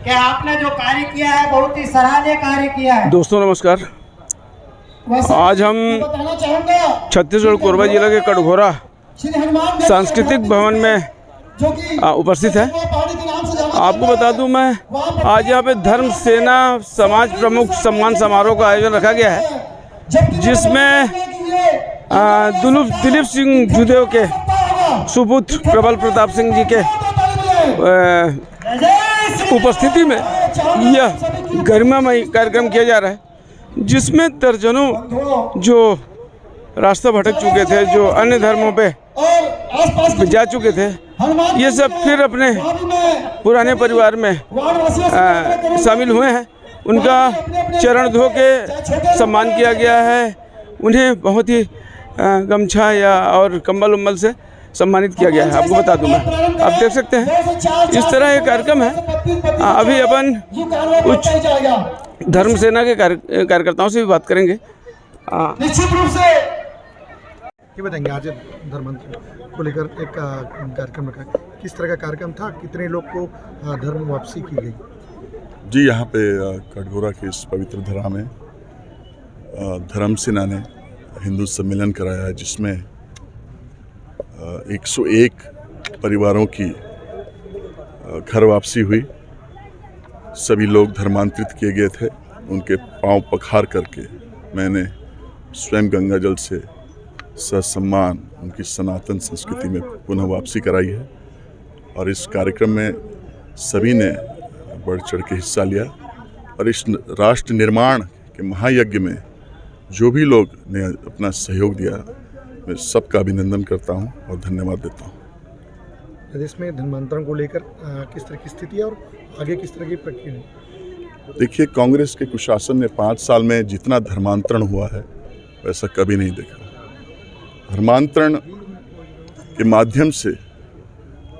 कि आपने जो कार्य किया है बहुत ही सराहनीय कार्य किया है। दोस्तों नमस्कार। आज हम बताना चाहूंगा छत्तीसगढ़ कोरबा जिला के कटघोरा सांस्कृतिक भवन में उपस्थित है। आपको बता दूं, मैं आज यहाँ पे धर्म सेना समाज प्रमुख सम्मान समारोह का आयोजन रखा गया है, जिसमें दिलीप सिंह जूदेव के सुपुत्र प्रबल प्रताप सिंह जी के उपस्थिति में यह गरिमामय कार्यक्रम किया जा रहा है, जिसमें दर्जनों जो रास्ता भटक चुके थे, जो अन्य धर्मों पे जा चुके थे, ये सब फिर अपने पुराने परिवार में शामिल हुए हैं। उनका चरण धो के सम्मान किया गया है। उन्हें बहुत ही गमछा या और कंबल उम्बल से सम्मानित किया गया है। आपको बता दूं, मैं आप देख सकते हैं इस तरह ये कार्यक्रम है। अभी अपन कुछ धर्म सेना के कार्यकर्ताओं से भी बात करेंगे। निश्चित रूप से ये बताएंगे, आज धर्मांतरण को लेकर एक कार्यक्रम रखा है, किस तरह का कार्यक्रम था, कितने लोग को धर्म वापसी की गई? जी, यहाँ पे कटघोरा की इस पवित्र धरा में धर्म सेना ने हिंदू सम्मेलन कराया है, जिसमें 101 परिवारों की घर वापसी हुई। सभी लोग धर्मांतरित किए गए थे। उनके पांव पखार करके मैंने स्वयं गंगा जल से ससम्मान उनकी सनातन संस्कृति में पुनः वापसी कराई है। और इस कार्यक्रम में सभी ने बढ़ चढ़ के हिस्सा लिया। और इस राष्ट्र निर्माण के महायज्ञ में जो भी लोग ने अपना सहयोग दिया, मैं सबका अभिनंदन करता हूं और धन्यवाद देता हूं। प्रदेश में धर्मांतरण को लेकर किस तरह की स्थिति है और आगे किस तरह की प्रक्रिया है? देखिए, कांग्रेस के कुशासन में 5 साल में जितना धर्मांतरण हुआ है वैसा कभी नहीं देखा। धर्मांतरण के माध्यम से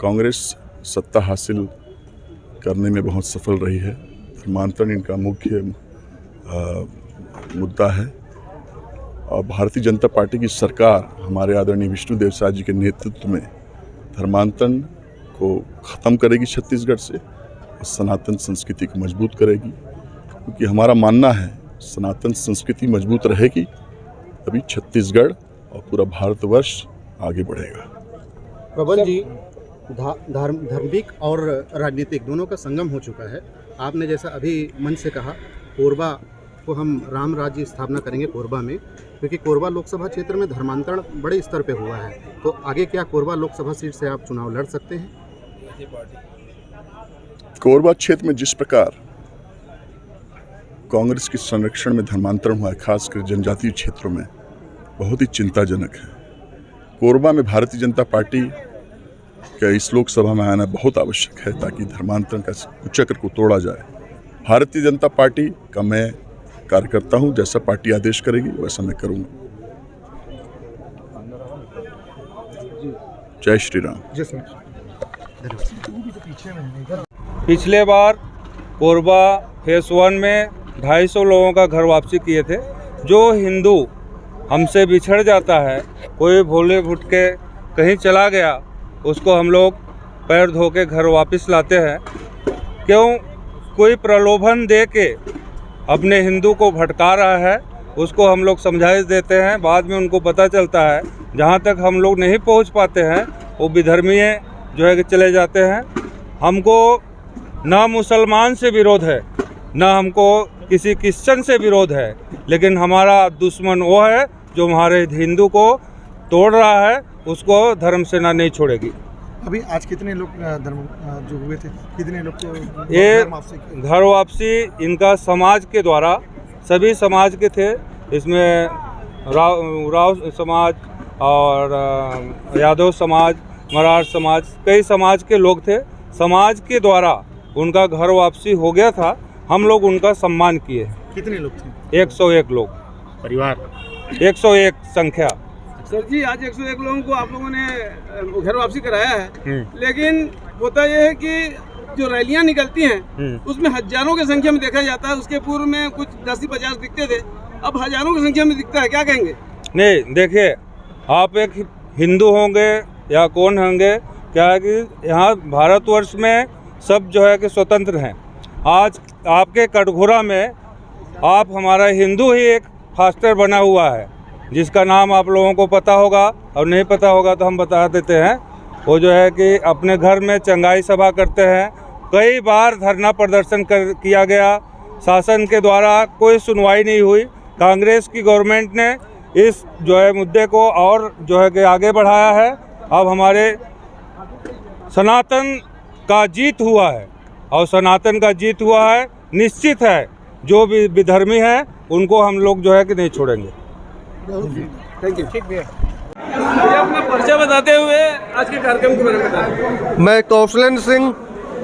कांग्रेस सत्ता हासिल करने में बहुत सफल रही है। धर्मांतरण इनका मुख्य मुद्दा है। और भारतीय जनता पार्टी की सरकार हमारे आदरणीय विष्णुदेव साय जी के नेतृत्व में धर्मांतरण को ख़त्म करेगी छत्तीसगढ़ से, और सनातन संस्कृति को मजबूत करेगी। क्योंकि हमारा मानना है सनातन संस्कृति मजबूत रहेगी तभी छत्तीसगढ़ और पूरा भारतवर्ष आगे बढ़ेगा। प्रबल जी, धार्मिक और राजनीतिक दोनों का संगम हो चुका है। आपने जैसा अभी मन से कहा, कोरबा को हम राम राज्य स्थापना करेंगे कोरबा में, क्योंकि कोरबा लोकसभा क्षेत्र में धर्मांतरण बड़े स्तर पे हुआ है। तो आगे क्या कोरबा लोकसभा सीट से आप चुनाव लड़ सकते हैं? कोरबा क्षेत्र में जिस प्रकार कांग्रेस के संरक्षण में धर्मांतरण हुआ है, खासकर जनजातीय क्षेत्रों में, बहुत ही चिंताजनक है। कोरबा में भारतीय जनता पार्टी का इस लोकसभा में आना बहुत आवश्यक है, ताकि धर्मांतरण का कुचक्र को तोड़ा जाए। भारतीय जनता पार्टी का मैं कार्यकर्ता हूं, जैसा पार्टी आदेश करेगी वैसा मैं करूंगा। जय श्री राम। पिछले बार कोरबा फेस 1 में 250 लोगों का घर वापसी किए थे। जो हिंदू हमसे बिछड़ जाता है, कोई भोले भुट के कहीं चला गया, उसको हम लोग पैर धो के घर वापस लाते हैं। क्यों? कोई प्रलोभन दे के अपने हिंदू को भटका रहा है, उसको हम लोग समझाइश देते हैं। बाद में उनको पता चलता है, जहाँ तक हम लोग नहीं पहुँच पाते हैं वो विधर्मीय जो है कि चले जाते हैं। हमको ना मुसलमान से विरोध है, ना हमको किसी क्रिश्चन से विरोध है, लेकिन हमारा दुश्मन वो है जो हमारे हिंदू को तोड़ रहा है, उसको धर्म सेना नहीं छोड़ेगी। अभी आज कितने लोग धर्म जो हुए थे, कितने लोग को ये घर वापसी इनका समाज के द्वारा, सभी समाज के थे। इसमें राव समाज और यादव समाज, मराठ समाज, कई समाज के लोग थे। समाज के द्वारा उनका घर वापसी हो गया था। हम लोग उनका सम्मान किए। कितने लोग थे? 101 लोग परिवार 101 संख्या। सर जी, आज 101 लोगों को आप लोगों ने घर वापसी कराया है, लेकिन होता यह है कि जो रैलियां निकलती हैं उसमें हजारों की संख्या में देखा जाता है। उसके पूर्व में कुछ 10-50 दिखते थे, अब हजारों की संख्या में दिखता है। क्या कहेंगे? नहीं, देखिए, आप एक हिंदू होंगे या कौन होंगे, क्या है कि यहाँ भारतवर्ष में सब जो है कि स्वतंत्र हैं। आज आपके कटघोरा में आप हमारा हिंदू ही एक फास्टर बना हुआ है, जिसका नाम आप लोगों को पता होगा, और नहीं पता होगा तो हम बता देते हैं। वो जो है कि अपने घर में चंगाई सभा करते हैं। कई बार धरना प्रदर्शन किया गया, शासन के द्वारा कोई सुनवाई नहीं हुई। कांग्रेस की गवर्नमेंट ने इस जो है मुद्दे को और जो है कि आगे बढ़ाया है। अब हमारे सनातन का जीत हुआ है, और सनातन का जीत हुआ है। निश्चित है जो भी विधर्मी हैं उनको हम लोग जो है कि नहीं छोड़ेंगे। Thank you. ठीक है, अपना परिचय बताते हुए आज के कार्यक्रम के बारे में बताएं। मैं कौशलेंद्र सिंह,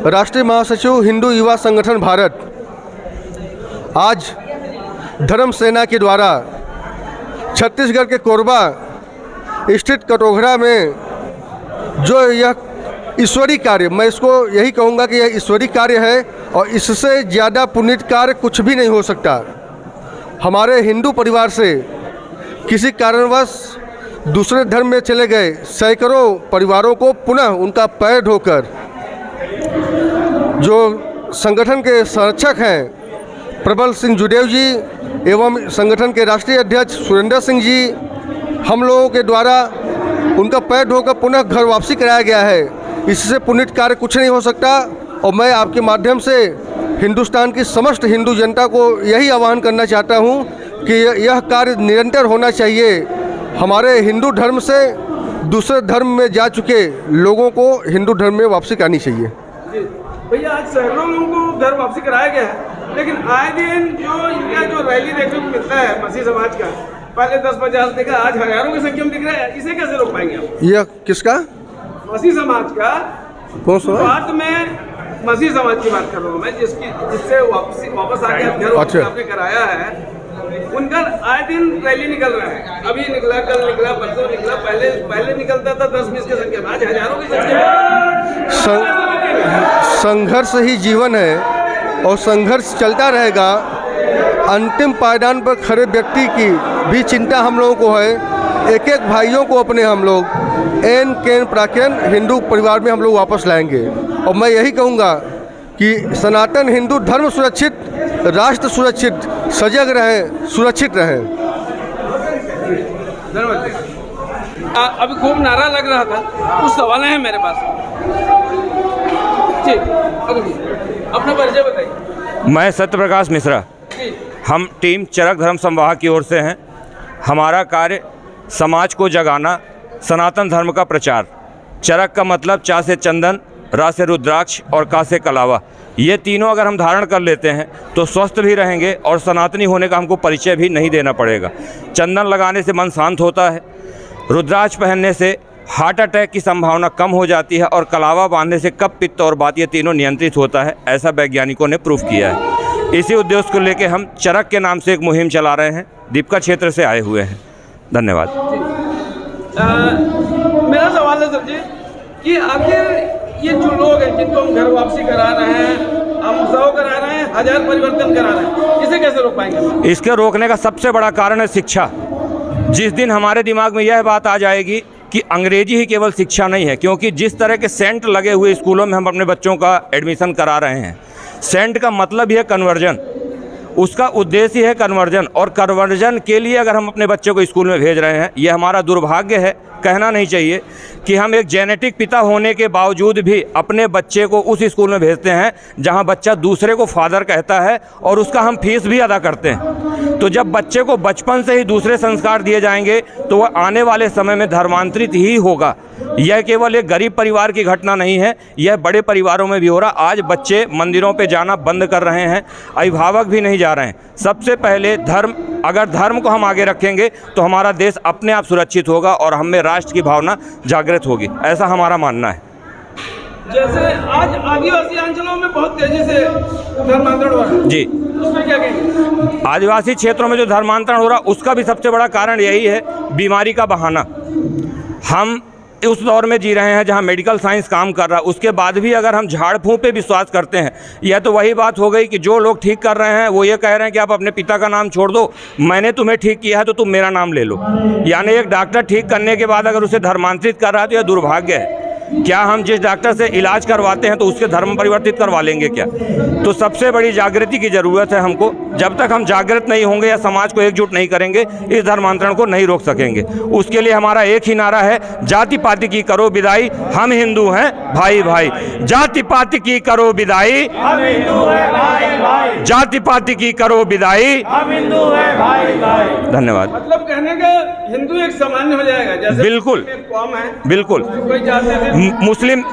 राष्ट्रीय महासचिव हिंदू युवा संगठन भारत। आज धर्म सेना के द्वारा छत्तीसगढ़ के कोरबा स्थित कटोघरा में जो यह ईश्वरीय कार्य, मैं इसको यही कहूँगा कि यह ईश्वरीय कार्य है, और इससे ज़्यादा पुनीत कार्य कुछ भी नहीं हो सकता। हमारे हिंदू परिवार से किसी कारणवश दूसरे धर्म में चले गए सैकड़ों परिवारों को पुनः उनका पैर धोकर, जो संगठन के संरक्षक हैं प्रबल सिंह जुडेव जी एवं संगठन के राष्ट्रीय अध्यक्ष सुरेंद्र सिंह जी, हम लोगों के द्वारा उनका पैर धोकर पुनः घर वापसी कराया गया है। इससे पुनीत कार्य कुछ नहीं हो सकता, और मैं आपके माध्यम से हिंदुस्तान की समस्त हिंदू जनता को यही आह्वान करना चाहता हूं कि यह कार्य निरंतर होना चाहिए। हमारे हिंदू धर्म से दूसरे धर्म में जा चुके लोगों को हिंदू धर्म में वापसी करनी चाहिए। भैया, आज सैकड़ों लोगों को घर वापसी कराया गया है, लेकिन आए दिन जो इनका जो रैली देखने को मिलता है मसीह समाज का, पहले 10-50 देखा, आज हजारों की संख्या में दिख रहा है। इसे कैसे रोक पाएंगे आप? यह किसका? मसीह समाज का। कौन सा? बात में मसीह समाज की बात कर रहा हूँ मैं, जिससे वापस आके घर वापसी आपने कराया है। उनका आए दिन रैली निकल रहा है, अभी निकला, कल निकला, परसों निकला, पहले निकलता था 10-20 की संख्या में, आज हजारों की संख्या में। संघर्ष ही जीवन है, और संघर्ष चलता रहेगा। अंतिम पायदान पर खड़े व्यक्ति की भी चिंता हम लोगों को है। एक एक भाइयों को अपने हम लोग एन केन प्राकेन हिंदू परिवार में हम लोग वापस लाएंगे। और मैं यही कहूँगा कि सनातन हिंदू धर्म सुरक्षित, राष्ट्र सुरक्षित, सजग रहें, सुरक्षित रहें। अभी खूब नारा लग रहा था, कुछ सवाल हैं मेरे पास। जी, अपना परिचय बताइए। मैं सत्यप्रकाश मिश्रा, हम टीम चरक धर्म संवाहक की ओर से हैं। हमारा कार्य समाज को जगाना, सनातन धर्म का प्रचार। चरक का मतलब चा से चंदन, रा से रुद्राक्ष और का से कलावा। ये तीनों अगर हम धारण कर लेते हैं तो स्वस्थ भी रहेंगे, और सनातनी होने का हमको परिचय भी नहीं देना पड़ेगा। चंदन लगाने से मन शांत होता है, रुद्राक्ष पहनने से हार्ट अटैक की संभावना कम हो जाती है, और कलावा बांधने से कफ, पित्त और वात ये तीनों नियंत्रित होता है। ऐसा वैज्ञानिकों ने प्रूफ किया है। इसी उद्देश्य को लेकर हम चरक के नाम से एक मुहिम चला रहे हैं। दीपका क्षेत्र से आए हुए हैं। धन्यवाद। मेरा सवाल है सर जी कि आखिर ये जो लोग हैं जिनको हम घर वापसी करा रहे हैं, हम उत्सव करा रहे हैं, हजार परिवर्तन करा रहे हैं, इसे कैसे रोक पाएंगे? इसके रोकने का सबसे बड़ा कारण है शिक्षा। जिस दिन हमारे दिमाग में यह बात आ जाएगी कि अंग्रेजी ही केवल शिक्षा नहीं है, क्योंकि जिस तरह के सेंट लगे हुए स्कूलों में हम अपने बच्चों का एडमिशन करा रहे हैं, सेंट का मतलब ही है कन्वर्जन, उसका उद्देश्य है कन्वर्जन। और कन्वर्जन के लिए अगर हम अपने बच्चों को स्कूल में भेज रहे हैं, ये हमारा दुर्भाग्य है, कहना नहीं चाहिए कि हम एक जेनेटिक पिता होने के बावजूद भी अपने बच्चे को उस स्कूल में भेजते हैं जहां बच्चा दूसरे को फादर कहता है, और उसका हम फीस भी अदा करते हैं। तो जब बच्चे को बचपन से ही दूसरे संस्कार दिए जाएंगे तो वह आने वाले समय में धर्मांतरित ही होगा। यह केवल एक गरीब परिवार की घटना नहीं है, यह बड़े परिवारों में भी हो रहा। आज बच्चे मंदिरों पे जाना बंद कर रहे हैं, अभिभावक भी नहीं जा रहे हैं। सबसे पहले धर्म, अगर धर्म को हम आगे रखेंगे तो हमारा देश अपने आप सुरक्षित होगा और हम में राष्ट्र की भावना जागृत होगी, ऐसा हमारा मानना है। जैसे आज आदिवासी अंचलों में बहुत तेजी से धर्मांतरण हो रहा है जी, उसमें क्या कहेंगे? आदिवासी क्षेत्रों में जो धर्मांतरण हो रहा उसका भी सबसे बड़ा कारण यही है, बीमारी का बहाना। हम उस दौर में जी रहे हैं जहां मेडिकल साइंस काम कर रहा है, उसके बाद भी अगर हम झाड़ फूंक पे विश्वास करते हैं, यह तो वही बात हो गई कि जो लोग ठीक कर रहे हैं वो ये कह रहे हैं कि आप अपने पिता का नाम छोड़ दो, मैंने तुम्हें ठीक किया है तो तुम मेरा नाम ले लो। यानी एक डॉक्टर ठीक करने के बाद अगर उसे धर्मांतरित कर रहा है तो यह दुर्भाग्य है। क्या हम जिस डॉक्टर से इलाज करवाते हैं तो उसके धर्म परिवर्तित करवा लेंगे क्या? तो सबसे बड़ी जागृति की ज़रूरत है हमको। जब तक हम जागृत नहीं होंगे या समाज को एकजुट नहीं करेंगे, इस धर्मांतरण को नहीं रोक सकेंगे। उसके लिए हमारा एक ही नारा है, जाति पाति की करो विदाई, हम हिंदू हैं भाई भाई। जाति पाति की करो विदाई, हम हिंदू हैं भाई भाई। जाति पाति की करो विदाई, हम हिंदू हैं भाई भाई। धन्यवाद। मतलब कहने का हिंदू एक सामान्य हो जाएगा, जैसे बिल्कुल कौम है, बिल्कुल। कोई जाति मुस्लिम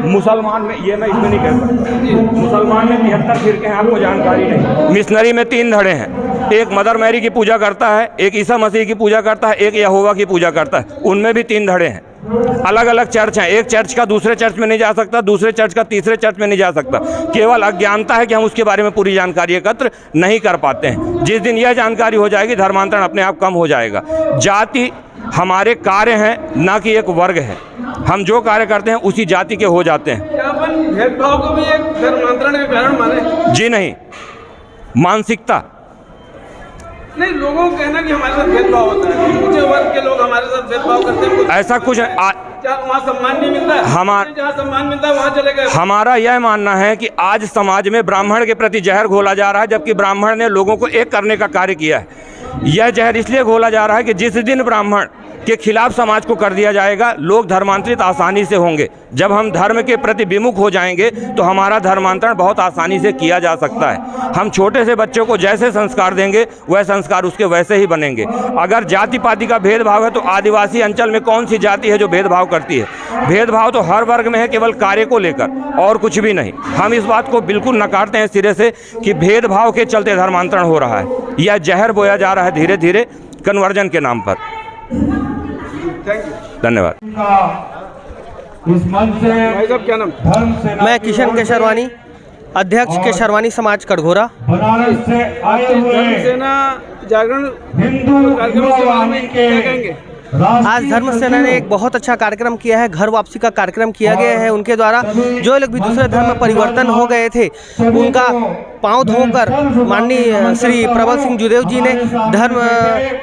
मुसलमान में ये मैं इसमें नहीं कह सकता। मुसलमान में 73 फिरके हैं, आपको जानकारी नहीं। मिशनरी में 3 धड़े हैं, एक मदर मैरी की पूजा करता है, एक ईसा मसीह की पूजा करता है, एक यहोवा की पूजा करता है। उनमें भी 3 धड़े हैं। अलग अलग चर्च हैं, एक चर्च का दूसरे चर्च में नहीं जा सकता, दूसरे चर्च का तीसरे चर्च में नहीं जा सकता। केवल अज्ञानता है कि हम उसके बारे में पूरी जानकारी एकत्र नहीं कर पाते हैं। जिस दिन यह जानकारी हो जाएगी, धर्मांतरण अपने आप कम हो जाएगा। जाति हमारे कार्य हैं, ना कि एक वर्ग है। हम जो कार्य करते हैं उसी जाति के हो जाते हैं। क्या अपन भेदभाव को भी एक धर्मांतरण का कारण माने? जी नहीं, मानसिकता नहीं, लोगों को कहना कि हमारे साथ भेदभाव होता है, ऊंचे वर्ग के लोग हमारे साथ भेदभाव करते हैं, ऐसा कुछ क्या वहाँ सम्मान नहीं मिलता है? जहाँ सम्मान मिलता है वहाँ चले गए। हमारा यह मानना है कि आज समाज में ब्राह्मण के प्रति जहर घोला जा रहा है, जबकि ब्राह्मण ने लोगों को एक करने का कार्य किया है। यह जहर इसलिए घोला जा रहा है कि जिस दिन ब्राह्मण के खिलाफ समाज को कर दिया जाएगा, लोग धर्मांतरित आसानी से होंगे। जब हम धर्म के प्रति विमुख हो जाएंगे तो हमारा धर्मांतरण बहुत आसानी से किया जा सकता है। हम छोटे से बच्चों को जैसे संस्कार देंगे, वह संस्कार उसके वैसे ही बनेंगे। अगर जाति पाति का भेदभाव है तो आदिवासी अंचल में कौन सी जाति है जो भेदभाव करती है? भेदभाव तो हर वर्ग में है, केवल कार्य को लेकर और कुछ भी नहीं। हम इस बात को बिल्कुल नकारते हैं सिरे से कि भेदभाव के चलते धर्मांतरण हो रहा है। यह जहर बोया जा रहा है धीरे धीरे कन्वर्जन के नाम पर। धन्यवाद। भाई साहब क्या नाम? मैं किशन केशरवानी, अध्यक्ष केशरवानी समाज कटघोरा। धर्म सेना जागरण कार्यक्रम के बारे में क्या कहेंगे? आज धर्म सेना ने एक बहुत अच्छा कार्यक्रम किया है, घर वापसी का कार्यक्रम किया गया है। उनके द्वारा जो लोग भी दूसरे धर्म में परिवर्तन हो गए थे, उनका पांव धोकर माननीय श्री प्रबल सिंह जुदेव जी ने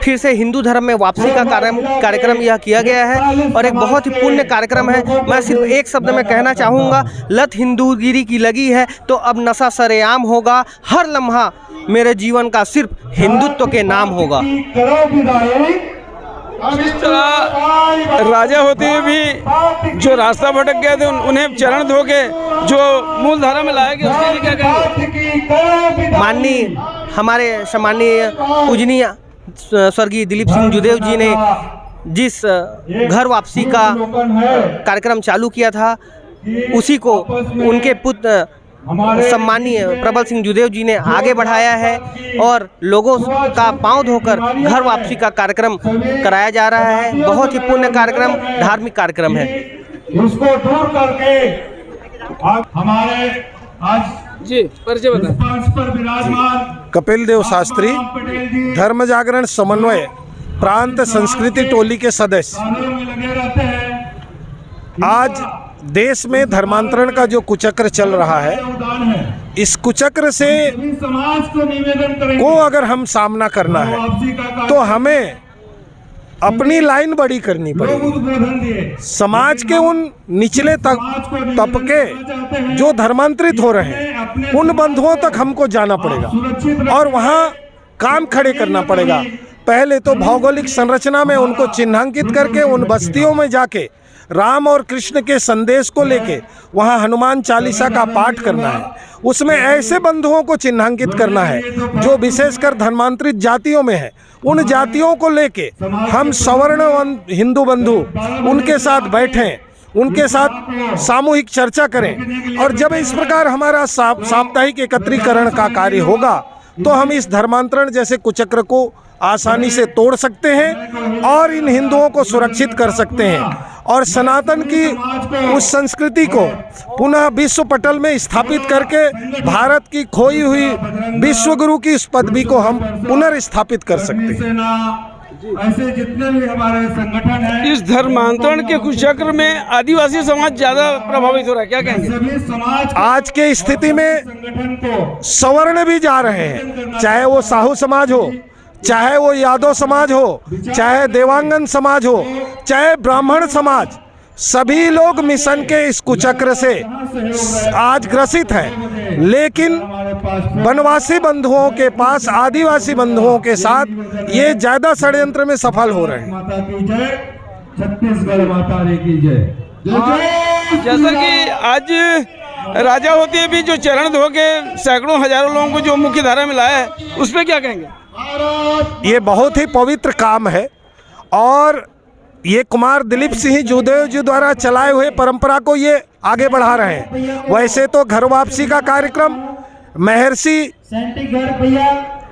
फिर से हिंदू धर्म में वापसी का कार्यक्रम यह किया गया है और एक बहुत ही पुण्य कार्यक्रम है। मैं सिर्फ एक शब्द में कहना चाहूँगा, लत हिंदूगिरी की लगी है तो अब नशा सरेआम होगा। हर लम्हा मेरे जीवन का सिर्फ हिंदुत्व के नाम होगा। जिस तरह राजा होते हुए भी जो रास्ता भटक गए थे, उन्हें चरण धो के जो मूल धारा में लाया गया, उसके लिए क्या कहेंगे? माननीय हमारे सम्मानीय पूजनीय स्वर्गीय दिलीप सिंह जुदेव जी ने जिस घर वापसी का कार्यक्रम चालू किया था, उसी को उनके पुत्र सम्मानीय प्रबल सिंह जुदेव जी ने आगे बढ़ाया है और लोगों का पांव धोकर घर वापसी का कार्यक्रम कराया जा रहा है। बहुत ही पुण्य कार्यक्रम, धार्मिक कार्यक्रम है। उसको दूर करके हमारे आज जी परिचय बताएं। पर विराजमान कपिल देव शास्त्री, धर्म जागरण समन्वय प्रांत संस्कृति टोली के सदस्य। लगे रहते हैं। आज देश में धर्मांतरण का जो कुचक्र चल रहा है, इस कुचक्र से समाज को निवेदन करेंगे, को अगर हम सामना करना है तो हमें अपनी लाइन बड़ी करनी पड़ेगी। समाज के उन निचले तबके जो धर्मांतरित हो रहे हैं, उन बंधुओं तक हमको जाना पड़ेगा और वहाँ काम खड़े करना पड़ेगा। पहले तो भौगोलिक संरचना में उनको चिन्हांकित करके उन बस्तियों में जाके राम और कृष्ण के संदेश को लेके वहाँ हनुमान चालीसा का पाठ करना है। उसमें ऐसे बंधुओं को चिन्हांकित करना है जो विशेषकर धर्मांतरित जातियों में है। उन जातियों को लेके हम सवर्ण हिंदू बंधु उनके साथ बैठें, उनके साथ सामूहिक चर्चा करें और जब इस प्रकार हमारा साप्ताहिक एकत्रीकरण का कार्य होगा तो हम इस धर्मांतरण जैसे कुचक्र को आसानी से तोड़ सकते हैं और इन हिंदुओं को सुरक्षित कर सकते हैं और सनातन की उस संस्कृति को पुनः विश्व पटल में स्थापित करके भारत की खोई हुई विश्व गुरु की इस पदवी को हम पुनर्स्थापित कर सकते हैं। ऐसे जितने भी हमारे संगठन हैं, इस धर्मांतरण के कुचक्र में आदिवासी समाज ज्यादा प्रभावित हो रहा है, क्या कहेंगे? सभी समाज आज के स्थिति में संगठन को सवर्ण भी जा रहे हैं, चाहे वो साहू समाज हो, चाहे वो यादव समाज हो, चाहे देवांगन समाज हो, चाहे ब्राह्मण समाज, सभी लोग मिशन के इस कुचक्र से आज ग्रसित हैं, लेकिन वनवासी बंधुओं के पास आदिवासी बंधुओं के साथ ये ज्यादा षड्यंत्र में सफल हो रहे हैं। माता की जय, छत्तीसगढ़ माता रे की जय। जैसा कि आज राजा होते हुए भी जो चरण धो के सैकड़ों हजारों लोगों को जो मुख्य धारा में लाया है, उस पर क्या कहेंगे? ये बहुत ही पवित्र काम है और ये कुमार दिलीप सिंह जूदेव जी द्वारा चलाए हुए परंपरा को ये आगे बढ़ा रहे हैं। वैसे तो घर वापसी का कार्यक्रम महर्षि भैया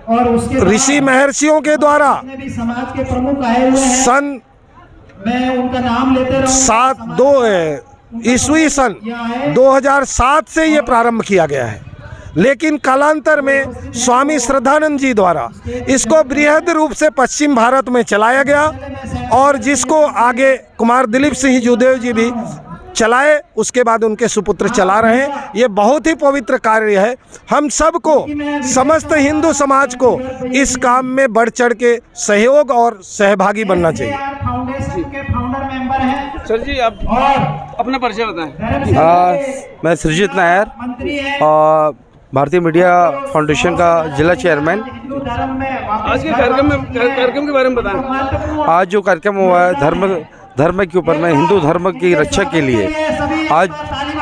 और उसके ऋषि महर्षियों के द्वारा भी समाज के प्रमुख आए हुए हैं। सन मैं उनका नाम लेते रहूंगा। ईस्वी सन 2007 से ये प्रारंभ किया गया है, लेकिन कालांतर में स्वामी श्रद्धानंद जी द्वारा इसको बृहद रूप से पश्चिम भारत में चलाया गया और जिसको आगे कुमार दिलीप सिंह जूदेव जी भी चलाए, उसके बाद उनके सुपुत्र चला रहे हैं। ये बहुत ही पवित्र कार्य है। हम सबको, समस्त हिंदू समाज को इस काम में बढ़ चढ़ के सहयोग और सहभागी बनना चाहिए। फाउंडेशन के फाउंडर मेंबर हैं। सर जी, आप अपना परिचय बताएं। मैं सृजित नायर मंत्री हैं और भारतीय मीडिया फाउंडेशन का जिला चेयरमैन। आज के कार्यक्रम के बारे में बताएं। आज जो कार्यक्रम हुआ है धर्म के ऊपर में, हिंदू धर्म की रक्षा के लिए, आज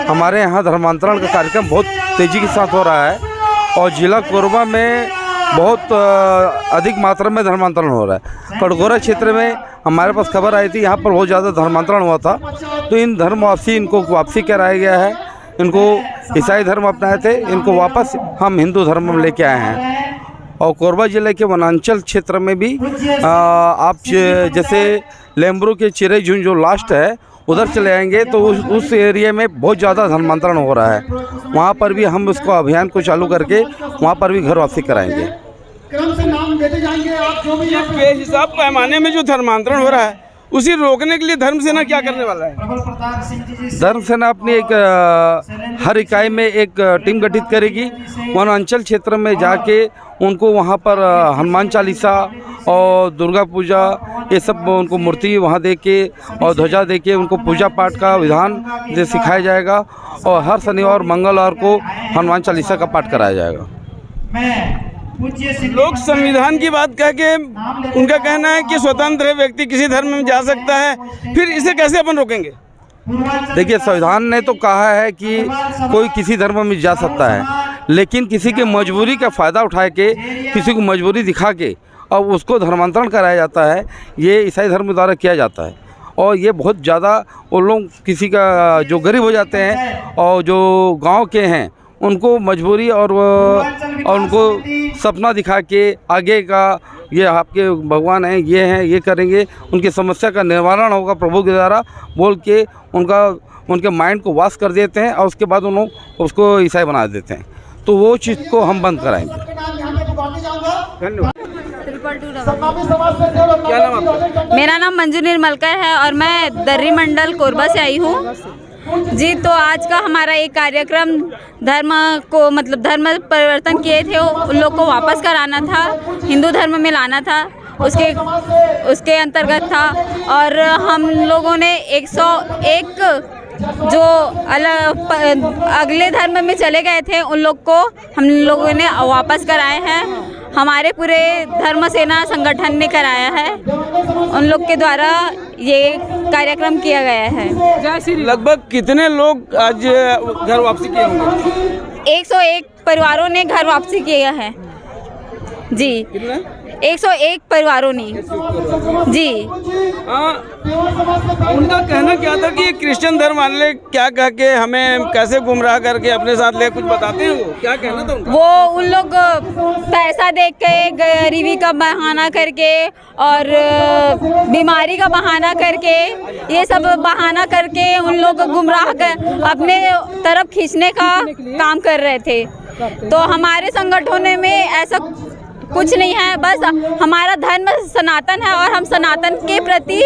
हमारे यहाँ धर्मांतरण का कार्यक्रम बहुत तेज़ी के साथ हो रहा है और जिला कोरबा में बहुत अधिक मात्रा में धर्मांतरण हो रहा है। कटघोरा क्षेत्र में हमारे पास खबर आई थी, यहाँ पर बहुत ज़्यादा धर्मांतरण हुआ था, तो इन धर्म वापसी इनको वापसी कराया गया है। इनको ईसाई धर्म अपनाए थे, इनको वापस हम हिंदू धर्म में लेके आए हैं। और कोरबा जिले के वनांचल क्षेत्र में भी आप जैसे लेम्ब्रू के चिरेझुन जो लास्ट है उधर चले आएंगे तो उस एरिया में बहुत ज़्यादा धर्मांतरण हो रहा है। वहाँ पर भी हम उसको अभियान को चालू करके वहाँ पर भी घर वापसी कराएंगे। क्रम से नाम देते जाएंगे आप जो भी ये बेहिसाब पैमाने में जो धर्मांतरण हो रहा है, उसी रोकने के लिए धर्म सेना क्या करने वाला है? धर्म सेना अपनी एक हर इकाई में एक टीम गठित करेगी। वनांचल क्षेत्र में जाके उनको वहाँ पर हनुमान चालीसा और दुर्गा पूजा ये सब उनको मूर्ति वहाँ दे के और ध्वजा दे के उनको पूजा पाठ का विधान सिखाया जाएगा और हर शनिवार मंगलवार को हनुमान चालीसा का पाठ कराया जाएगा। लोग संविधान की बात कह के उनका कहना है कि स्वतंत्र व्यक्ति किसी धर्म में जा सकता है, फिर इसे कैसे अपन रोकेंगे? देखिए, संविधान ने तो कहा है कि कोई किसी धर्म में जा सकता है, लेकिन किसी की मजबूरी का फ़ायदा उठा के, किसी को मजबूरी दिखा के और उसको धर्मांतरण कराया जाता है, ये ईसाई धर्म द्वारा किया जाता है। और ये बहुत ज़्यादा वो लोग किसी का जो गरीब हो जाते हैं और जो गांव के हैं उनको मजबूरी और उनको सपना दिखा के आगे का ये आपके भगवान हैं, ये हैं, ये करेंगे, उनकी समस्या का निवारण होगा प्रभु के द्वारा बोल के उनके माइंड को वॉश कर देते हैं और उसके बाद उन लोग उसको ईसाई बना देते हैं। तो वो चीज़ को हम बंद कराएंगे। धन्यवाद। क्या नाम आपका? मेरा नाम मंजू निर्मलकर है और मैं दर्री मंडल कोरबा से आई हूँ जी। तो आज का हमारा एक कार्यक्रम धर्म परिवर्तन किए थे, उन लोग को वापस कराना था, हिंदू धर्म में लाना था, उसके अंतर्गत था। और हम लोगों ने 101 जो अगले धर्म में चले गए थे उन लोग को हम लोगों ने वापस कराए हैं। हमारे पूरे धर्म सेना संगठन ने कराया है, उन लोग के द्वारा ये कार्यक्रम किया गया है। लगभग कितने लोग आज घर वापसी किए होंगे? 101 परिवारों ने घर वापसी किया है जी। 101 परिवारों ने जी। उनका कहना क्या था कि क्रिश्चियन धर्म वाले क्या कह के हमें कैसे गुमराह करके अपने साथ ले, कुछ बताते हैं वो क्या कहना था उनका? वो उन लोग पैसा देख के, गरीबी का बहाना करके और बीमारी का बहाना करके, ये सब बहाना करके उन लोग गुमराह कर अपने तरफ खींचने का काम कर रहे थे। तो हमारे संगठन में ऐसा कुछ नहीं है, बस हमारा धर्म सनातन है और हम सनातन के प्रति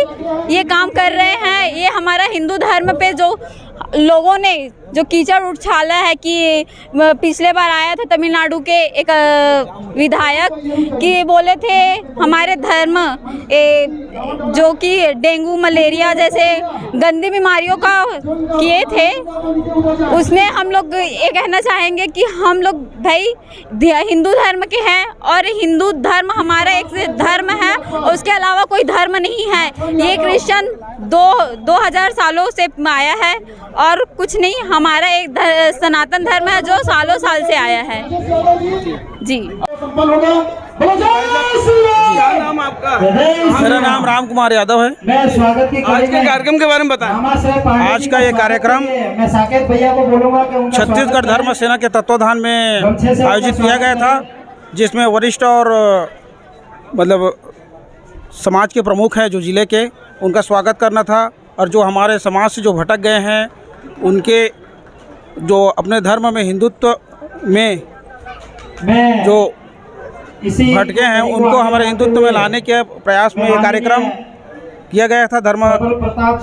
ये काम कर रहे हैं। ये हमारा हिंदू धर्म पे जो लोगों ने जो कीचड़ उछाला है कि पिछले बार आया था तमिलनाडु के एक विधायक कि बोले थे हमारे धर्म जो कि डेंगू मलेरिया जैसे गंदी बीमारियों का किए थे, उसमें हम लोग ये कहना चाहेंगे कि हम लोग भाई हिंदू धर्म के हैं और हिंदू धर्म हमारा एक धर्म है और उसके अलावा कोई धर्म नहीं है। ये क्रिश्चियन 2000 सालों से आया है और कुछ नहीं, हमारा एक सनातन धर्म है जो सालों साल से आया है। जी क्या नाम आपका? मेरा नाम राम कुमार यादव है। मैं स्वागत की आज के कार्यक्रम के बारे में बताएं। आज का ये कार्यक्रम मैं साकेत भैया को बोलूंगा कि उनका छत्तीसगढ़ धर्म सेना के तत्वाधान में आयोजित किया गया था, जिसमें वरिष्ठ और मतलब समाज के प्रमुख हैं जो ज़िले के, उनका स्वागत करना था और जो हमारे समाज से जो भटक गए हैं उनके जो अपने धर्म में हिंदुत्व में जो भटके हैं उनको हमारे हिंदुत्व में लाने के प्रयास में ये कार्यक्रम किया गया था धर्म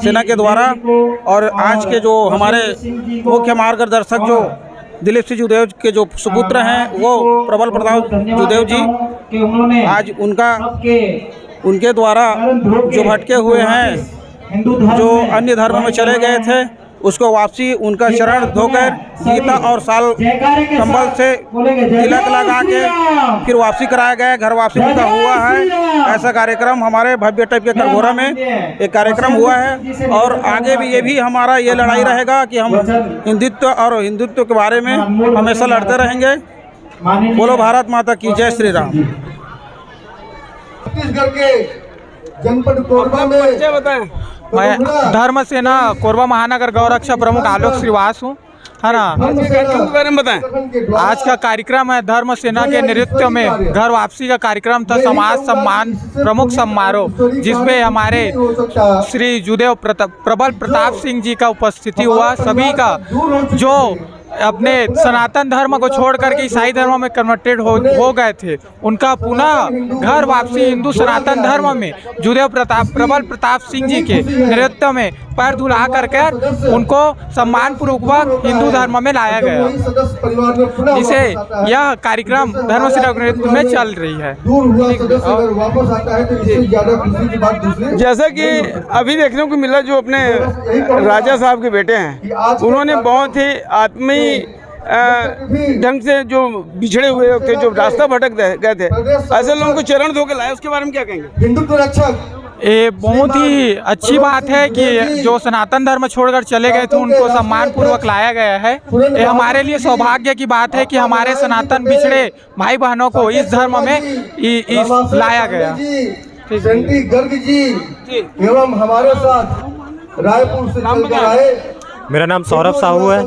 सेना के द्वारा। और आज के जो हमारे मुख्य मार्गदर्शक जो दिलीप सिंह जुदेव के जो सुपुत्र हैं वो प्रबल प्रताप जुदेव जी, आज उनके द्वारा जो भटके हुए हैं जो अन्य धर्म में चले गए थे उसको वापसी उनका चरण धोकर गीता और साल कंबल से तिलक लगा के फिर वापसी कराया गया, घर वापसी उनका हुआ है। ऐसा कार्यक्रम हमारे भव्य टाइप के करघोरा में एक कार्यक्रम हुआ है और आगे भी ये भी हमारा ये लड़ाई रहेगा कि हम हिंदुत्व के बारे में हमेशा लड़ते रहेंगे। बोलो भारत माता की जय श्री राम। छत्तीसगढ़ के जनपद कोरबा में बताएं। मैं धर्म सेना कोरबा महानगर गौरक्षा प्रमुख आलोक श्रीवास हूँ, है ना। कार्यक्रम के बारे में बताएं। आज का कार्यक्रम है धर्म सेना के नेतृत्व में घर वापसी का कार्यक्रम था, समाज सम्मान प्रमुख समारोह, जिसमें हमारे श्री जुदेव प्रबल प्रताप सिंह जी का उपस्थिति हुआ। सभी का जो अपने सनातन धर्म को छोड़ करके ईसाई धर्म में कन्वर्टेड हो गए थे, उनका पुनः घर वापसी हिंदू सनातन धर्म में जुदेव प्रबल प्रताप सिंह जी के नेतृत्व में पैर धुला करके उनको सम्मान पूर्वक हिंदू धर्म में लाया गया, जिसे यह कार्यक्रम धर्म सेना के नेतृत्व में चल रही है। जैसा कि अभी देखने को मिला, जो अपने राजा साहब के बेटे हैं उन्होंने बहुत ही आत्मीय ढंग से जो बिछड़े हुए थे, जो रास्ता भटक गए थे, ऐसे लोगों को चरण धो के लाए। उसके बारे में क्या कहेंगे? हिंदुत्व रक्षक ये बहुत ही अच्छी बात है कि जो सनातन धर्म छोड़कर चले गए थे उनको सम्मान पूर्वक लाया गया है। ये हमारे लिए सौभाग्य की बात है कि हमारे सनातन बिछड़े भाई बहनों को इस धर्म में लाया गया। गर्ग जी एवं हमारे साथ रायपुर से चलकर आए। मेरा नाम सौरभ साहू है।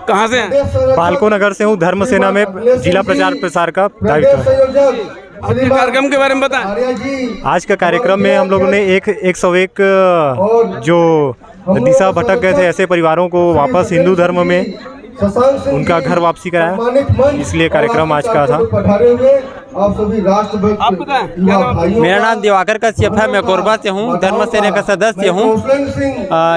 कहाँ से हैं? पालको नगर से हूँ। धर्म सेना में जिला प्रचार प्रसार का दायित्व है। कार्यक्रम के बारे में बताएं। आज का कार्यक्रम में हम लोगों ने 101 जो दिशा भटक गए थे ऐसे परिवारों को वापस हिंदू धर्म में उनका घर वापसी कराया, इसलिए कार्यक्रम आज का था। मेरा नाम दिवाकर कश्यप है, मैं कोरबा से हूँ, धर्म सेना का सदस्य हूँ।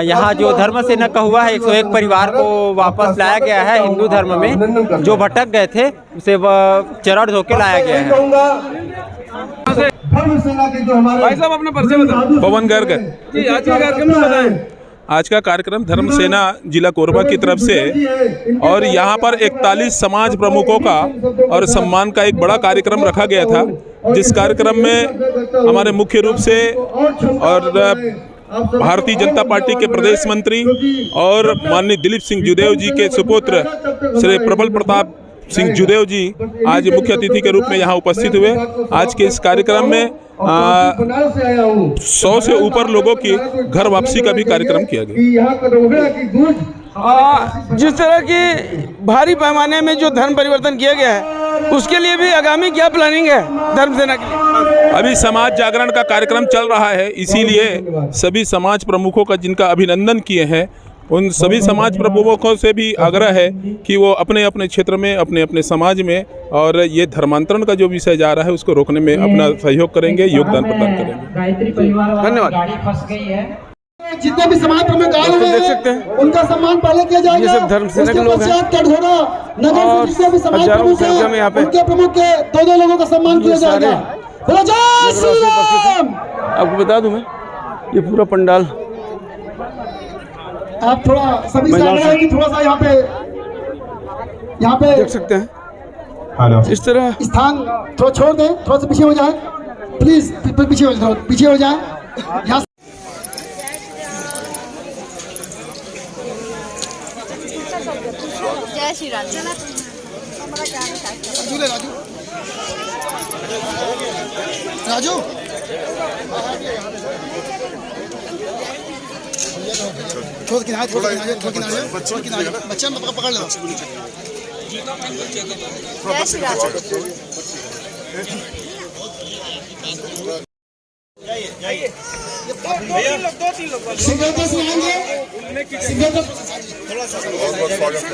यहाँ जो धर्म सेना का हुआ है 101 परिवार को वापस लाया गया है हिंदू धर्म में, जो भटक गए थे उसे चरण धो के लाया गया है। भाई साहब अपना परिचय बताएं। पवन गर्ग जी, आज के कार्यक्रम में बताएं। आज का कार्यक्रम धर्म सेना जिला कोरबा की तरफ से और यहाँ पर 41 समाज प्रमुखों का और सम्मान का एक बड़ा कार्यक्रम रखा गया था, जिस कार्यक्रम में हमारे मुख्य रूप से और भारतीय जनता पार्टी के प्रदेश मंत्री और माननीय दिलीप सिंह जुदेव जी के सुपुत्र श्री प्रबल प्रताप सिंह जुदेव जी आज मुख्य अतिथि के रूप में यहाँ उपस्थित हुए। आज के इस कार्यक्रम में 100 से ऊपर लोगों की घर वापसी का भी कार्यक्रम किया गया। जिस तरह की भारी पैमाने में जो धर्म परिवर्तन किया गया है, उसके लिए भी आगामी क्या प्लानिंग है धर्म सेना के लिए? अभी समाज जागरण का कार्यक्रम चल रहा है, इसीलिए सभी समाज प्रमुखों का जिनका अभिनंदन किए हैं, उन सभी समाज प्रमुखों से भी आग्रह है कि वो अपने अपने क्षेत्र में, अपने अपने समाज में और ये धर्मांतरण का जो विषय जा रहा है उसको रोकने में अपना सहयोग करेंगे, योगदान प्रदान करेंगे। धन्यवाद। जितने भी समाज प्रमुख आए हुए देख सकते हैं, उनका सम्मान पहले किया जाएगा। ये सब धर्म सेना के लोग हैं और हजारों की संख्या में यहाँ पे उनके प्रमुख के दो लोगों का सम्मान किया जाएगा। आपको बता दूं मैं, ये पूरा पंडाल आप थोड़ा सभी से आग्रह है कि थोड़ा सा यहाँ पे देख सकते हैं इस तरह स्थान थोड़ा छोड़ दें, थोड़ा सा पीछे हो जाए प्लीज, पीछे हो जाए यहाँ। जय श्री राम। राजू थोड़ा किनारे बच्चा पकड़ लो। जय श्री राम। शीघ्रता से आएंगे,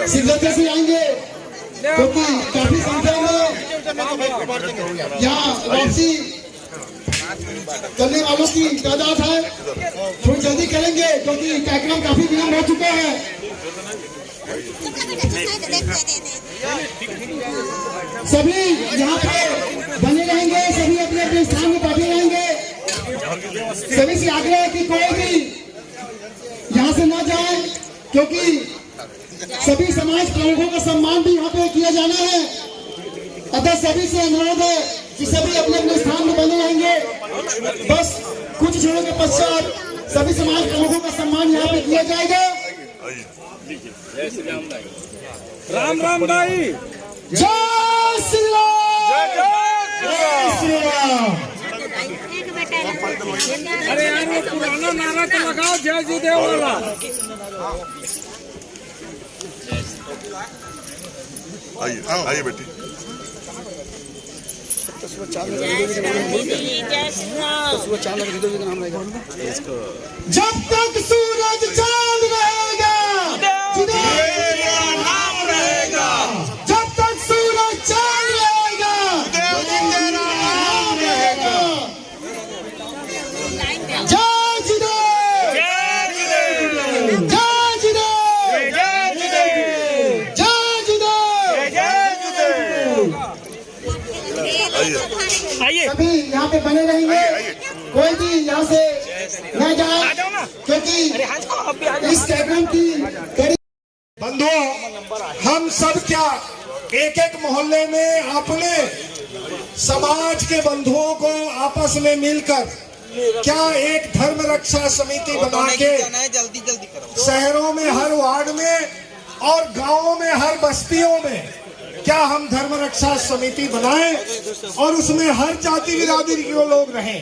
शीघ्रता से आएंगे क्योंकि काफी संख्या में यहाँ वापसी करने वालों की तादाद है। थोड़ी जल्दी करेंगे क्योंकि कार्यक्रम काफी विलम्ब हो चुका है। सभी यहाँ पे बने रहेंगे, सभी अपने अपने स्थान में बैठे रहेंगे। सभी से आग्रह है कि कोई भी यहाँ से न जाए क्योंकि सभी समाज प्रमुखों का सम्मान भी यहाँ पे किया जाना है। अतः सभी से अनुरोध है कि सभी अपने अपने स्थान में बने रहेंगे। बस कुछ क्षणों के पश्चात सभी समाज प्रमुखों का सम्मान यहाँ पे किया जाएगा। राम राम भाई, जय श्री राम, जय श्री राम। अरे यार वो पुराना नारा तो लगाओ, जय जी देव वाला। आइए बेटी। जब तक सूरज चांद रहेगा नाम रहेगा, जब तक सूरज चांद रहेगा नाम रहेगा। जय जिदेव, जय जिदेव, जय जिदेव, जय जिदेव। आइए सभी यहाँ पे बने रहेंगे, कोई भी यहाँ से न जाए क्योंकि इस कार्यक्रम की बंधुओं, हम सब क्या एक एक मोहल्ले में अपने समाज के बंधुओं को आपस में मिलकर क्या एक धर्म रक्षा समिति बना के शहरों में हर वार्ड में और गांवों में हर बस्तियों में क्या हम धर्म रक्षा समिति बनाएं और उसमें हर जाति बिरादरी के लोग रहें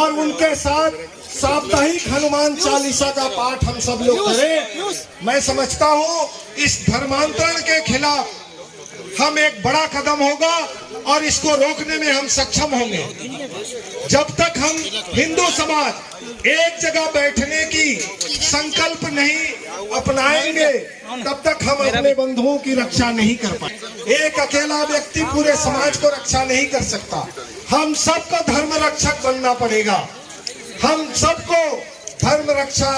और उनके साथ साप्ताहिक हनुमान चालीसा का पाठ हम सब लोग करें। मैं समझता हूँ इस धर्मांतरण के खिलाफ हम एक बड़ा कदम होगा और इसको रोकने में हम सक्षम होंगे। जब तक हम हिंदू समाज एक जगह बैठने की संकल्प नहीं अपनाएंगे तब तक हम अपने बंधुओं की रक्षा नहीं कर पाएंगे। एक अकेला व्यक्ति पूरे समाज को रक्षा नहीं कर सकता। हम सबको धर्म रक्षक बनना पड़ेगा। हम सबको धर्म रक्षा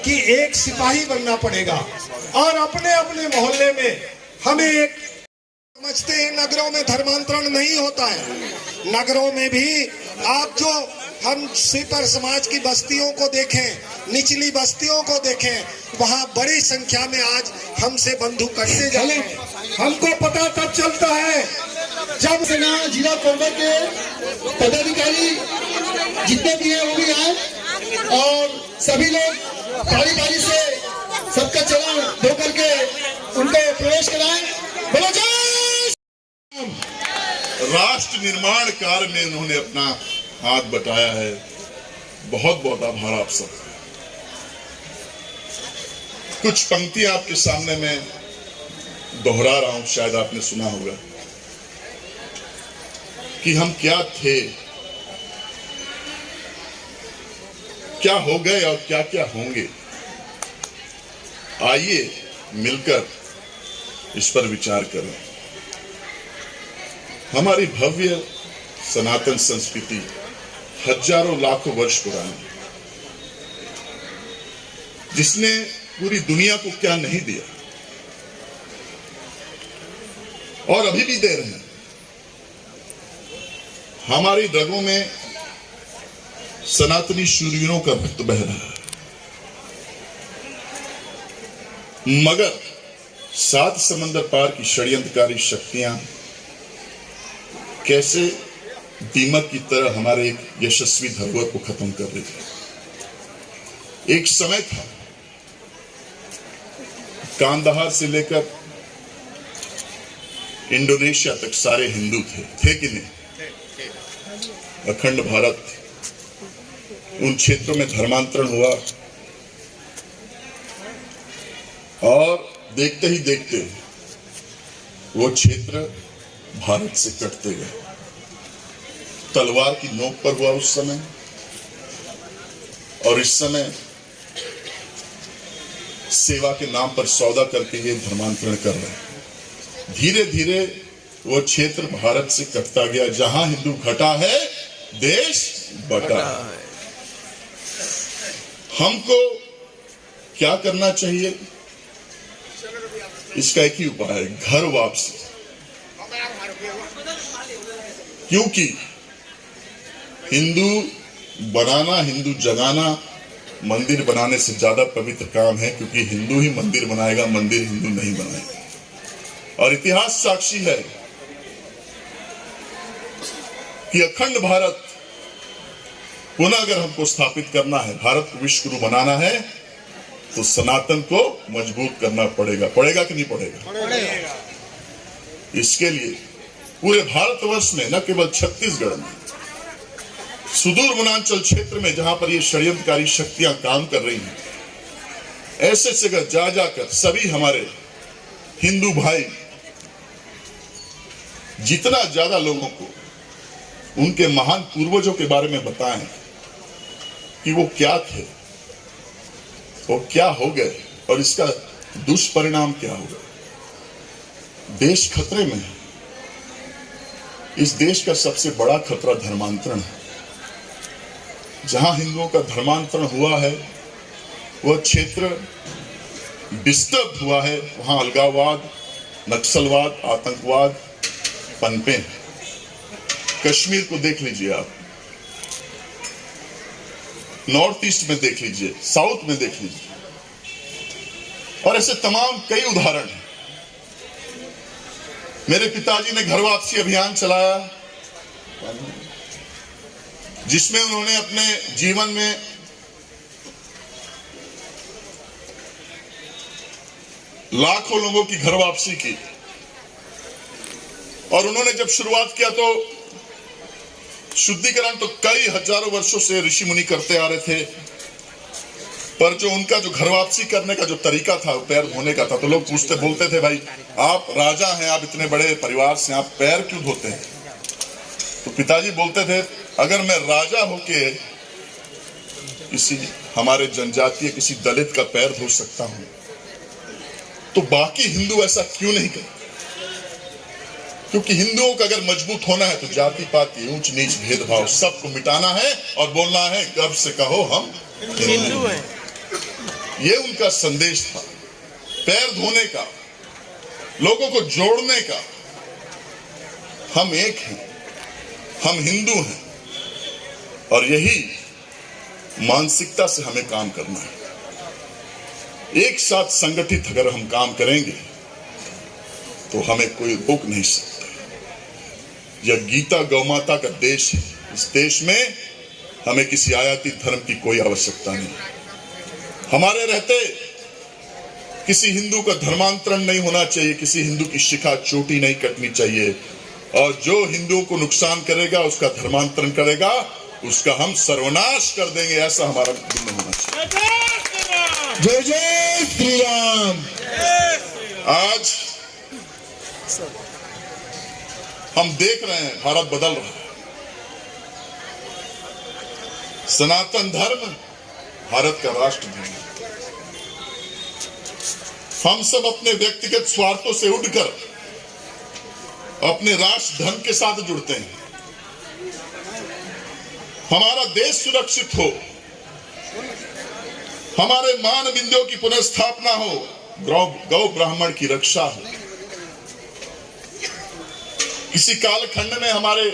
की एक सिपाही बनना पड़ेगा और अपने अपने मोहल्ले में हमें एक समझते हैं नगरों में धर्मांतरण नहीं होता है। नगरों में भी आप जो हम सिपर समाज की बस्तियों को देखें, निचली बस्तियों को देखें, वहाँ बड़ी संख्या में आज हमसे बंधु करते जा रहे हैं। हमको पता तब चलता है जब सेना जिला कोरबा के पदाधिकारी जितने भी हैं वो भी आए और सभी लोग बारी बारी से सबका चलन धो करके उनको प्रवेश कराएं। बोलो जय। राष्ट्र निर्माण कार्य में उन्होंने अपना हाथ बटाया है। बहुत बहुत आभार आप सब। कुछ पंक्तियां आपके सामने मैं दोहरा रहा हूं, शायद आपने सुना होगा कि हम क्या थे, क्या हो गए और क्या क्या होंगे। आइए मिलकर इस पर विचार करें। हमारी भव्य सनातन संस्कृति हजारों लाखों वर्ष पुरानी, जिसने पूरी दुनिया को क्या नहीं दिया और अभी भी दे रहे हैं। हमारी रगों में सनातनी शूरवीरों का रक्त बह रहा है, मगर सात समंदर पार की षड्यंत्रकारी शक्तियां कैसे दीमक की तरह हमारे एक यशस्वी धरोहर को खत्म कर रही थी। एक समय था कांदाहार से लेकर इंडोनेशिया तक सारे हिंदू थे कि नहीं? अखंड भारत, उन क्षेत्रों में धर्मांतरण हुआ और देखते ही देखते वो क्षेत्र भारत से कटते गए। तलवार की नोक पर हुआ उस समय, और इस समय सेवा के नाम पर सौदा करके ये धर्मांतरण कर रहे हैं। धीरे धीरे वो क्षेत्र भारत से कटता गया। जहां हिंदू घटा है, देश बटा है। हमको क्या करना चाहिए? इसका एक ही उपाय है, घर वापसी। क्योंकि हिंदू बनाना, हिंदू जगाना मंदिर बनाने से ज्यादा पवित्र काम है, क्योंकि हिंदू ही मंदिर बनाएगा, मंदिर हिंदू नहीं बनाएगा। और इतिहास साक्षी है कि अखंड भारत पुनः अगर हमको स्थापित करना है, भारत को विश्व गुरु बनाना है, तो सनातन को मजबूत करना पड़ेगा। पड़ेगा कि नहीं पड़ेगा? पड़ेगा। इसके लिए पूरे भारतवर्ष में, न केवल छत्तीसगढ़ में, सुदूर वनांचल क्षेत्र में जहां पर ये षड्यंत्रकारी शक्तियां काम कर रही हैं, ऐसे जगह जा जाकर सभी हमारे हिंदू भाई जितना ज्यादा लोगों को उनके महान पूर्वजों के बारे में बताएं कि वो क्या थे, वो क्या हो गए और इसका दुष्परिणाम क्या होगा। देश खतरे में है। इस देश का सबसे बड़ा खतरा धर्मांतरण है। जहां हिंदुओं का धर्मांतरण हुआ है, वह क्षेत्र डिस्टर्ब हुआ है, वहां अलगाववाद, नक्सलवाद, आतंकवाद पनपे हैं। कश्मीर को देख लीजिए आप, नॉर्थ ईस्ट में देख लीजिए, साउथ में देख लीजिए, और ऐसे तमाम कई उदाहरण हैं। मेरे पिताजी ने घर वापसी अभियान चलाया, जिसमें उन्होंने अपने जीवन में लाखों लोगों की घर वापसी की। और उन्होंने जब शुरुआत किया तो शुद्धिकरण तो कई हजारों वर्षों से ऋषि मुनि करते आ रहे थे, पर जो उनका जो घर वापसी करने का जो तरीका था, पैर धोने का था। तो लोग पूछते बोलते थे, भाई आप राजा हैं, आप इतने बड़े परिवार से, आप पैर क्यों धोते हैं? तो पिताजी बोलते थे, अगर मैं राजा होके किसी हमारे जनजातीय किसी दलित का पैर धो सकता हूं, तो बाकी हिंदू ऐसा क्यों नहीं करते? क्योंकि हिंदुओं का अगर मजबूत होना है तो जाति पाति, ऊंच नीच, भेदभाव सबको मिटाना है और बोलना है गर्व से कहो हम हिंदू हैं। ये उनका संदेश था, पैर धोने का, लोगों को जोड़ने का। हम एक हैं, हम हिंदू हैं, और यही मानसिकता से हमें काम करना है। एक साथ संगठित अगर हम काम करेंगे तो हमें कोई रोक नहीं सकता। यह गीता गौमाता का देश है। इस देश में हमें किसी आयाती धर्म की कोई आवश्यकता नहीं। हमारे रहते किसी हिंदू का धर्मांतरण नहीं होना चाहिए, किसी हिंदू की शिखा चोटी नहीं कटनी चाहिए, और जो हिंदुओं को नुकसान करेगा, उसका धर्मांतरण करेगा, उसका हम सर्वनाश कर देंगे। ऐसा हमारा दिल होना चाहिए। जय जय श्री राम। आज हम देख रहे हैं भारत बदल रहा है। सनातन धर्म भारत का राष्ट्र धर्म है। हम सब अपने व्यक्तिगत स्वार्थों से उठकर अपने राष्ट्र धर्म के साथ जुड़ते हैं। हमारा देश सुरक्षित हो, हमारे मान बिंदुओं की पुनर्स्थापना हो, गौ ब्राह्मण की रक्षा हो। किसी कालखंड में हमारे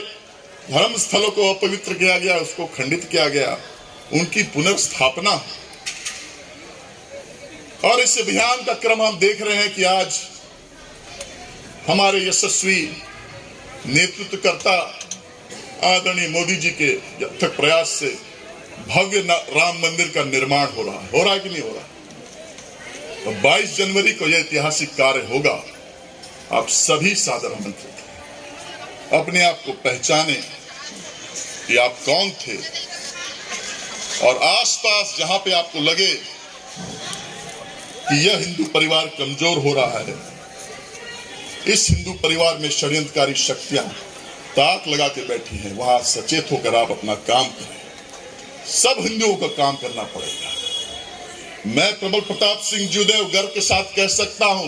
धर्म स्थलों को अपवित्र किया गया, उसको खंडित किया गया, उनकी पुनर्स्थापना। और इस अभियान का क्रम हम देख रहे हैं कि आज हमारे यशस्वी नेतृत्वकर्ता आदरणीय मोदी जी के अथक प्रयास से भव्य राम मंदिर का निर्माण हो रहा है कि नहीं हो रहा? तो 22 जनवरी को यह ऐतिहासिक कार्य होगा। आप सभी सादर आमंत्रित हैं। अपने आप को पहचाने कि आप कौन थे, और आसपास जहां पे आपको लगे कि यह हिंदू परिवार कमजोर हो रहा है, इस हिंदू परिवार में षड्यंत्रकारी शक्तियां ताक लगा के बैठी हैं, वहां सचेत होकर आप अपना काम करें। सब हिंदुओं का काम करना पड़ेगा। मैं प्रबल प्रताप सिंह जूदेव गर्व के साथ कह सकता हूं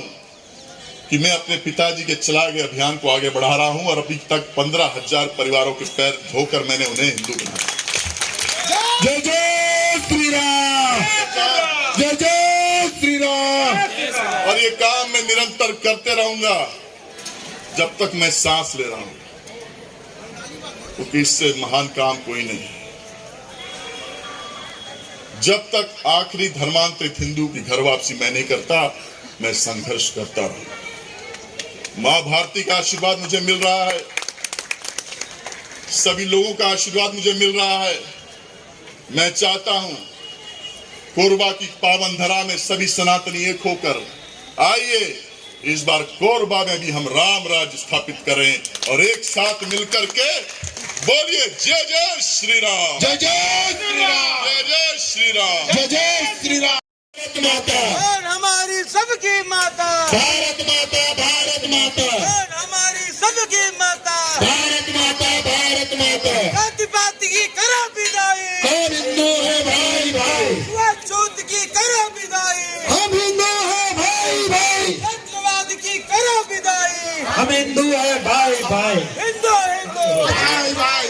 कि मैं अपने पिताजी के चलाए गए अभियान को आगे बढ़ा रहा हूं, और अभी तक 15,000 परिवारों के पैर धोकर मैंने उन्हें हिंदू बनाया। जय जय श्री राम, जय जय श्री राम। और ये काम मैं निरंतर करते रहूंगा जब तक मैं सांस ले रहा हूं, क्योंकि इससे महान काम कोई नहीं है। जब तक आखिरी धर्मांतरित हिंदू की घर वापसी मैं नहीं करता, मैं संघर्ष करता रहूं। मां भारती का आशीर्वाद मुझे मिल रहा है, सभी लोगों का आशीर्वाद मुझे मिल रहा है। मैं चाहता हूं कोरबा की पावन धरा में सभी सनातनी एक होकर आइए, इस बार कोरबा में भी हम राम राज्य स्थापित करें, और एक साथ मिलकर के बोलिए जय जय श्री राम, जय जय श्री राम, जय जय श्री राम, जय जय श्री राम। भारत माता और हमारी सबकी माता, भारत माता, भारत माता और हमारी सबकी माता, भारत माता, भारत माता। जाति-पाति की करो विदाई, कौन हिंदू है भाई भाई, छूत की करो विदाई, हम हिंदू है भाई भाई, छत्रवाद की करो विदाई, हम हिंदू है भाई भाई, हिंदू हिंदू भाई भाई।